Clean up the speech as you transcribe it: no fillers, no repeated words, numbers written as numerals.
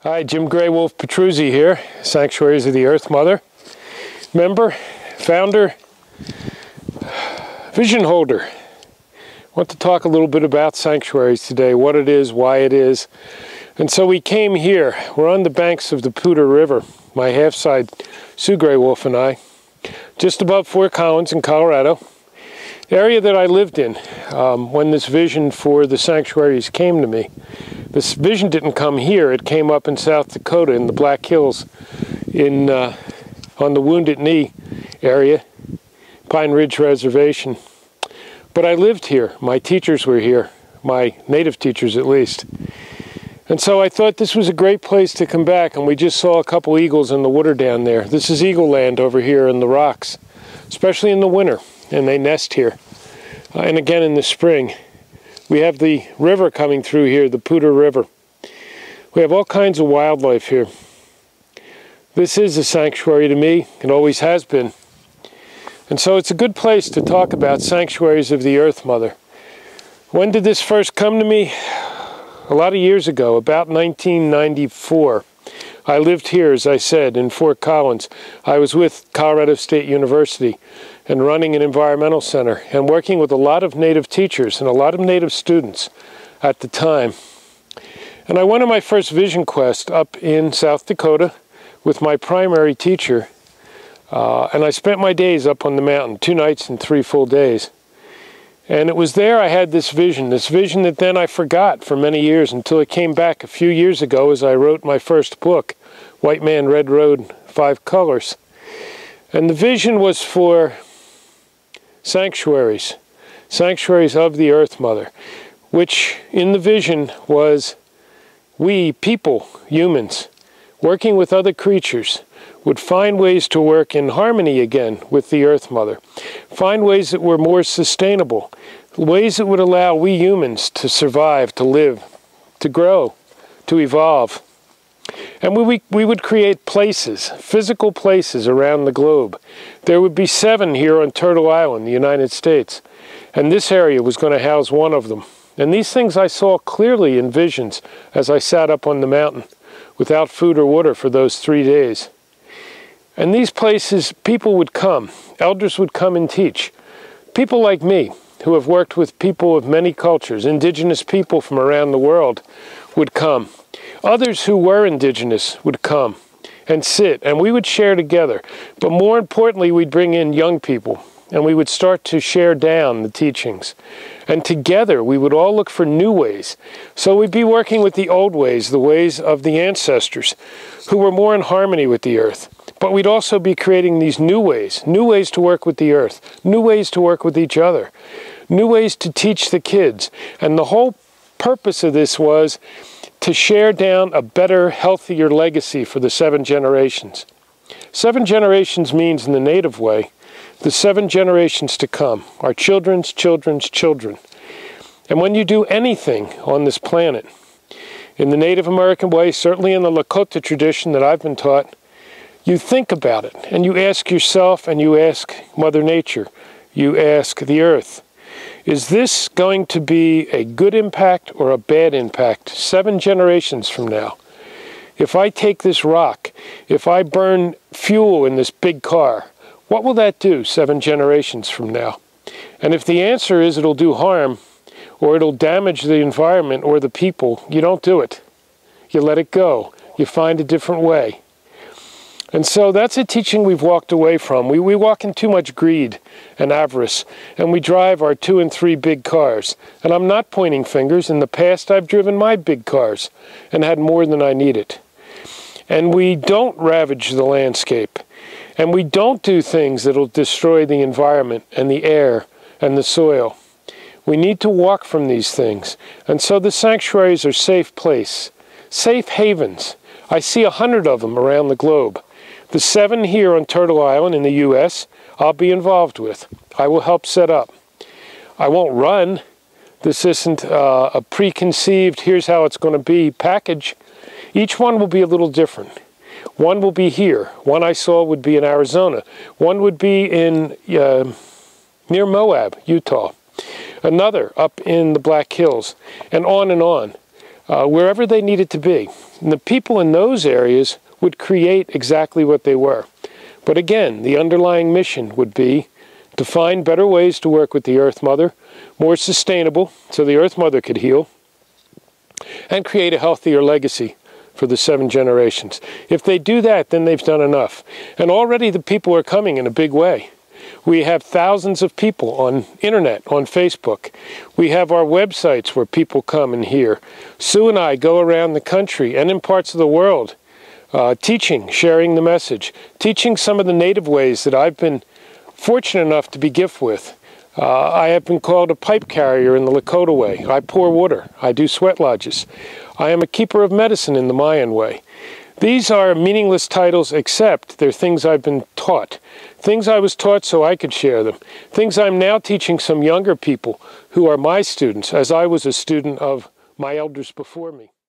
Hi, Jim Gray Wolf Petruzzi here, Sanctuaries of the Earth Mother. Member, founder, vision holder. I want to talk a little bit about Sanctuaries today, what it is, why it is. And so we came here. We're on the banks of the Poudre River, my half-side Sue Gray Wolf and I, just above Fort Collins in Colorado, the area that I lived in when this vision for the Sanctuaries came to me. This vision didn't come here, it came up in South Dakota in the Black Hills on the Wounded Knee area, Pine Ridge Reservation. But I lived here, my teachers were here, my native teachers at least. And so I thought this was a great place to come back, and we just saw a couple eagles in the water down there. This is eagle land over here in the rocks, especially in the winter, and they nest here. And again in the spring. We have the river coming through here, the Poudre River. We have all kinds of wildlife here. This is a sanctuary to me. It always has been. And so it's a good place to talk about Sanctuaries of the Earth Mother. When did this first come to me? A lot of years ago, about 1994. I lived here, as I said, in Fort Collins. I was with Colorado State University and running an environmental center and working with a lot of native teachers and a lot of native students at the time. And I went on my first vision quest up in South Dakota with my primary teacher, and I spent my days up on the mountain, 2 nights and 3 full days. And it was there I had this vision that then I forgot for many years until it came back a few years ago as I wrote my first book, White Man, Red Road, 5 Colors. And the vision was for sanctuaries, sanctuaries of the Earth Mother, which in the vision was we, people, humans, working with other creatures, would find ways to work in harmony again with the Earth Mother, find ways that were more sustainable, ways that would allow we humans to survive, to live, to grow, to evolve. And we would create places, physical places around the globe. There would be 7 here on Turtle Island, the United States, and this area was going to house one of them. And these things I saw clearly in visions as I sat up on the mountain without food or water for those 3 days. And these places, people would come, elders would come and teach. People like me, who have worked with people of many cultures, indigenous people from around the world, would come. Others who were indigenous would come and sit, and we would share together. But more importantly, we'd bring in young people, and we would start to share down the teachings. And together, we would all look for new ways. So we'd be working with the old ways, the ways of the ancestors, who were more in harmony with the earth. But we'd also be creating these new ways to work with the earth, new ways to work with each other, new ways to teach the kids. And the whole purpose of this was to share down a better, healthier legacy for the 7 generations. 7 generations means, in the native way, the 7 generations to come, our children's children's children. And when you do anything on this planet, in the Native American way, certainly in the Lakota tradition that I've been taught, you think about it, and you ask yourself, and you ask Mother Nature, you ask the earth, is this going to be a good impact or a bad impact 7 generations from now? If I take this rock, if I burn fuel in this big car, what will that do 7 generations from now? And if the answer is it'll do harm, or it'll damage the environment or the people, you don't do it. You let it go. You find a different way. And so that's a teaching we've walked away from. We walk in too much greed and avarice, and we drive our 2 and 3 big cars. And I'm not pointing fingers. In the past, I've driven my big cars and had more than I needed. And we don't ravage the landscape. And we don't do things that'll destroy the environment and the air and the soil. We need to walk from these things. And so the sanctuaries are safe place, safe havens. I see 100 of them around the globe. The 7 here on Turtle Island in the U.S., I'll be involved with. I will help set up. I won't run. This isn't a preconceived, here's how it's going to be package. Each one will be a little different. One will be here. One I saw would be in Arizona. One would be in near Moab, Utah. Another up in the Black Hills, and on and on. wherever they needed to be. And the people in those areas would create exactly what they were. But again, the underlying mission would be to find better ways to work with the Earth Mother, more sustainable, so the Earth Mother could heal, and create a healthier legacy for the 7 generations. If they do that, then they've done enough. And already the people are coming in a big way. We have thousands of people on internet, on Facebook. We have our websites where people come and hear. Sue and I go around the country and in parts of the world teaching, sharing the message, teaching some of the native ways that I've been fortunate enough to be gifted with. I have been called a pipe carrier in the Lakota way. I pour water. I do sweat lodges. I am a keeper of medicine in the Mayan way. These are meaningless titles, except they're things I've been taught. Things I was taught so I could share them. Things I'm now teaching some younger people who are my students, as I was a student of my elders before me.